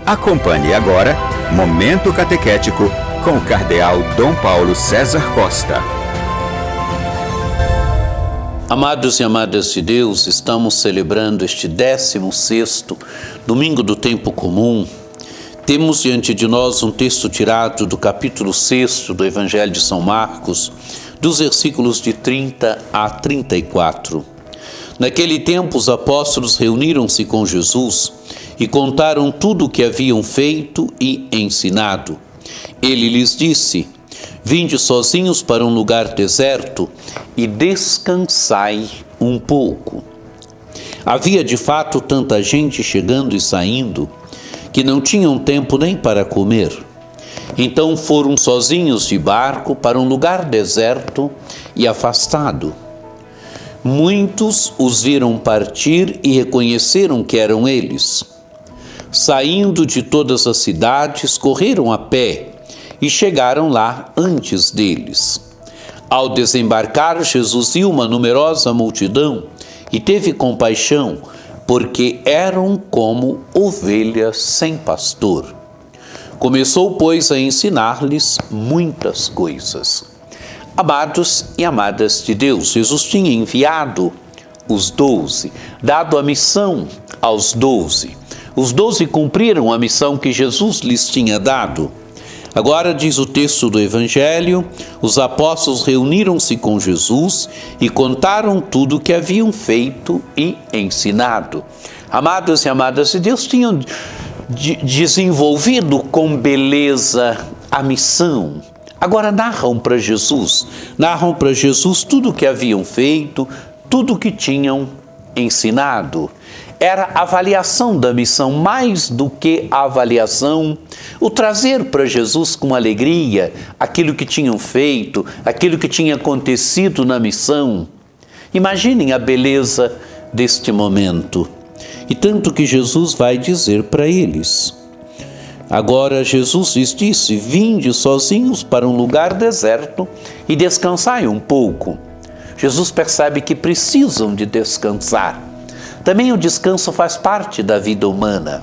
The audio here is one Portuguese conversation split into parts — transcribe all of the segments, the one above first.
Acompanhe agora Momento Catequético com o Cardeal Dom Paulo César Costa. Amados e amadas de Deus, estamos celebrando este 16º Domingo do Tempo Comum. Temos diante de nós um texto tirado do capítulo 6 do Evangelho de São Marcos, dos versículos de 30 a 34. Naquele tempo, os apóstolos reuniram-se com Jesus e contaram tudo o que haviam feito e ensinado. Ele lhes disse: vinde sozinhos para um lugar deserto e descansai um pouco. Havia de fato tanta gente chegando e saindo que não tinham tempo nem para comer. Então foram sozinhos de barco para um lugar deserto e afastado. Muitos os viram partir e reconheceram que eram eles. Saindo de todas as cidades, correram a pé e chegaram lá antes deles. Ao desembarcar, Jesus viu uma numerosa multidão e teve compaixão, porque eram como ovelhas sem pastor. Começou, pois, a ensinar-lhes muitas coisas. Amados e amadas de Deus, Jesus tinha enviado os 12, dado a missão aos 12. Os 12 cumpriram a missão que Jesus lhes tinha dado. Agora, diz o texto do Evangelho, os apóstolos reuniram-se com Jesus e contaram tudo o que haviam feito e ensinado. Amados e amadas de Deus, tinham desenvolvido com beleza a missão. Agora narram para Jesus tudo o que haviam feito, tudo o que tinham ensinado. Era a avaliação da missão, mais do que a avaliação, o trazer para Jesus com alegria aquilo que tinham feito, aquilo que tinha acontecido na missão. Imaginem a beleza deste momento. E tanto que Jesus vai dizer para eles. Agora Jesus lhes disse: vinde sozinhos para um lugar deserto e descansai um pouco. Jesus percebe que precisam de descansar. Também o descanso faz parte da vida humana.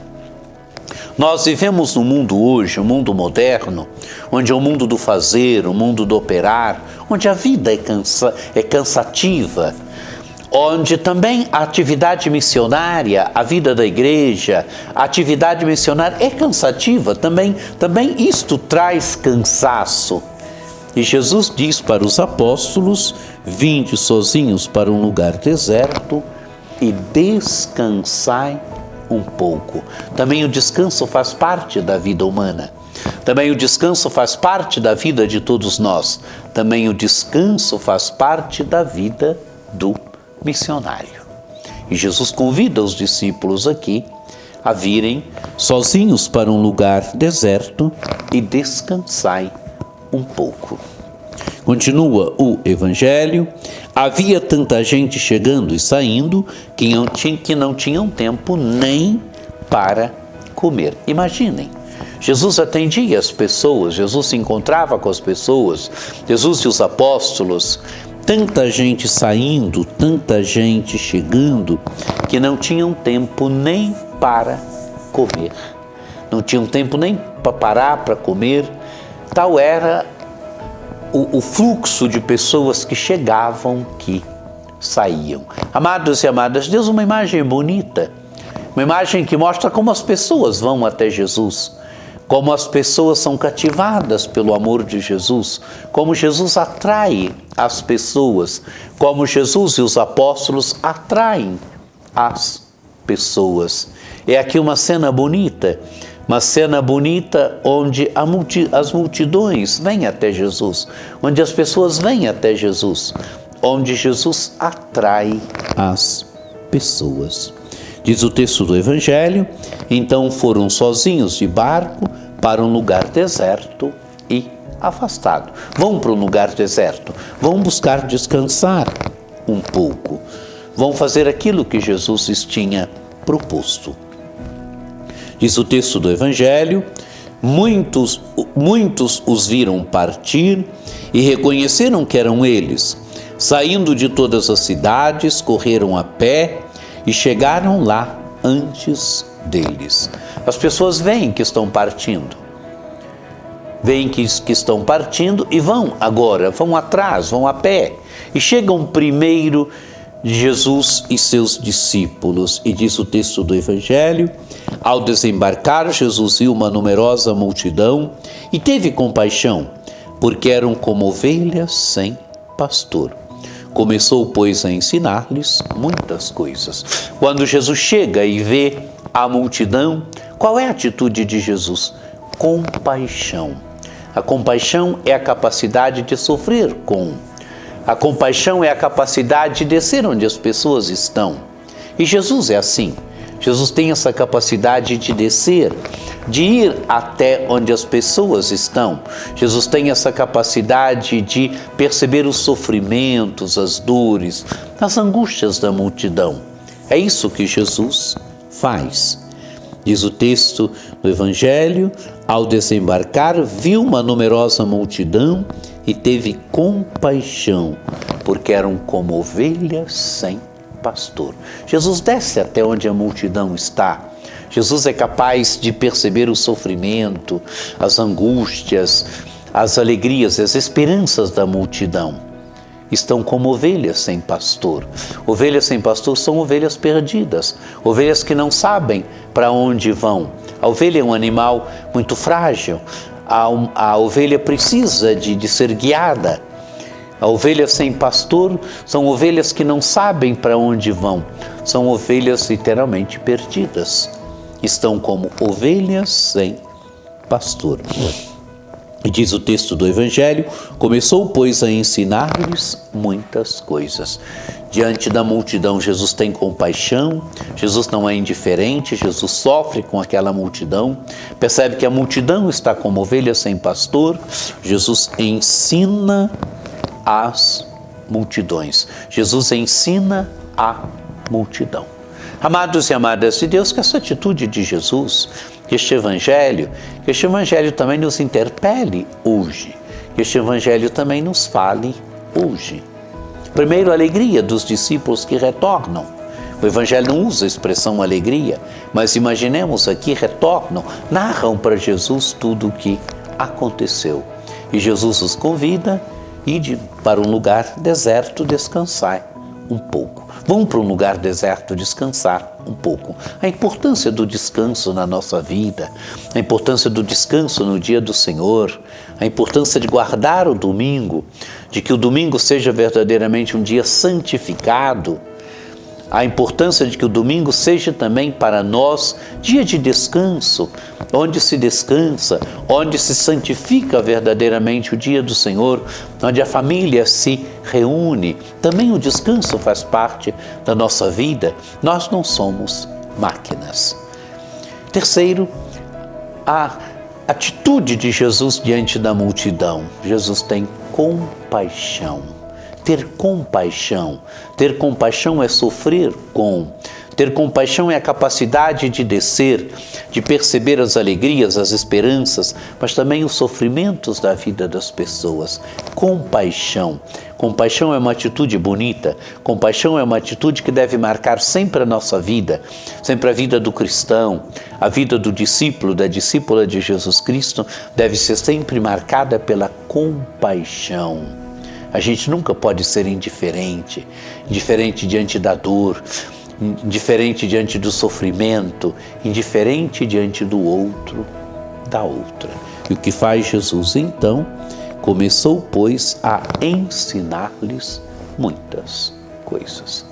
Nós vivemos num mundo hoje, um mundo moderno, onde é o mundo do fazer, o mundo do operar, onde a vida é cansativa, onde também a atividade missionária, a vida da igreja, a atividade missionária é cansativa, também isto traz cansaço. E Jesus diz para os apóstolos: vinde sozinhos para um lugar deserto e descansai um pouco. Também o descanso faz parte da vida humana. Também o descanso faz parte da vida de todos nós. Também o descanso faz parte da vida do missionário. E Jesus convida os discípulos aqui a virem sozinhos para um lugar deserto e descansai um pouco. Continua o Evangelho: havia tanta gente chegando e saindo que não tinham tempo nem para comer. Imaginem, Jesus atendia as pessoas, Jesus se encontrava com as pessoas, Jesus e os apóstolos. Tanta gente saindo, tanta gente chegando, que não tinham tempo nem para comer. Não tinham tempo nem para parar para comer. Tal era o fluxo de pessoas que chegavam, que saíam. Amados e amadas de Deus, uma imagem bonita. Uma imagem que mostra como as pessoas vão até Jesus. Como as pessoas são cativadas pelo amor de Jesus, como Jesus atrai as pessoas, como Jesus e os apóstolos atraem as pessoas. É aqui uma cena bonita onde as multidões vêm até Jesus, onde as pessoas vêm até Jesus, onde Jesus atrai as pessoas. Diz o texto do Evangelho: então foram sozinhos de barco para um lugar deserto e afastado. Vão para um lugar deserto, vão buscar descansar um pouco, vão fazer aquilo que Jesus lhes tinha proposto. Diz o texto do Evangelho: muitos os viram partir e reconheceram que eram eles. Saindo de todas as cidades, correram a pé e chegaram lá antes deles. As pessoas veem que estão partindo. Veem que estão partindo e vão agora, vão atrás, vão a pé. E chegam primeiro Jesus e seus discípulos. E diz o texto do Evangelho: ao desembarcar, Jesus viu uma numerosa multidão e teve compaixão, porque eram como ovelhas sem pastor. Começou, pois, a ensinar-lhes muitas coisas. Quando Jesus chega e vê a multidão, qual é a atitude de Jesus? Compaixão. A compaixão é a capacidade de sofrer com. A compaixão é a capacidade de descer onde as pessoas estão. E Jesus é assim. Jesus tem essa capacidade de descer, de ir até onde as pessoas estão. Jesus tem essa capacidade de perceber os sofrimentos, as dores, as angústias da multidão. É isso que Jesus faz. Diz o texto do Evangelho: ao desembarcar, viu uma numerosa multidão e teve compaixão, porque eram como ovelhas sem pastor. Jesus desce até onde a multidão está. Jesus é capaz de perceber o sofrimento, as angústias, as alegrias, as esperanças da multidão. Estão como ovelhas sem pastor. Ovelhas sem pastor são ovelhas perdidas, ovelhas que não sabem para onde vão. A ovelha é um animal muito frágil, a ovelha precisa de ser guiada. A ovelha sem pastor são ovelhas que não sabem para onde vão, são ovelhas literalmente perdidas. Estão como ovelhas sem pastor. E diz o texto do Evangelho: começou, pois, a ensinar-lhes muitas coisas. Diante da multidão, Jesus tem compaixão, Jesus não é indiferente, Jesus sofre com aquela multidão, percebe que a multidão está como ovelha sem pastor, Jesus ensina as multidões. Jesus ensina a multidão. Amados e amadas de Deus, que essa atitude de Jesus, que este Evangelho também nos interpele hoje, que este Evangelho também nos fale hoje. Primeiro, a alegria dos discípulos que retornam. O Evangelho não usa a expressão alegria, mas imaginemos aqui, retornam, narram para Jesus tudo o que aconteceu. E Jesus os convida a ir para um lugar deserto descansar um pouco. Vamos para um lugar deserto descansar um pouco. A importância do descanso na nossa vida, a importância do descanso no dia do Senhor, a importância de guardar o domingo, de que o domingo seja verdadeiramente um dia santificado, a importância de que o domingo seja também para nós dia de descanso, onde se descansa, onde se santifica verdadeiramente o dia do Senhor, onde a família se reúne. Também o descanso faz parte da nossa vida. Nós não somos máquinas. Terceiro, a atitude de Jesus diante da multidão. Jesus tem compaixão. Ter compaixão é sofrer com. Ter compaixão é a capacidade de descer, de perceber as alegrias, as esperanças, mas também os sofrimentos da vida das pessoas. Compaixão. Compaixão é uma atitude bonita. Compaixão é uma atitude que deve marcar sempre a nossa vida, sempre a vida do cristão, a vida do discípulo, da discípula de Jesus Cristo, deve ser sempre marcada pela compaixão. A gente nunca pode ser indiferente diante da dor, indiferente diante do sofrimento, indiferente diante do outro, da outra. E o que faz Jesus então? Começou, pois, a ensinar-lhes muitas coisas.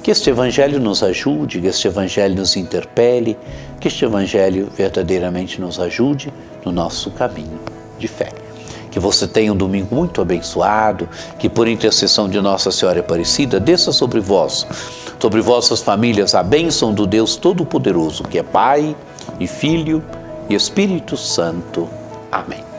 Que este Evangelho nos ajude, que este Evangelho nos interpele, que este Evangelho verdadeiramente nos ajude no nosso caminho de fé. Que você tenha um domingo muito abençoado, que por intercessão de Nossa Senhora Aparecida, desça sobre vós, sobre vossas famílias, a bênção do Deus Todo-Poderoso, que é Pai e Filho e Espírito Santo. Amém.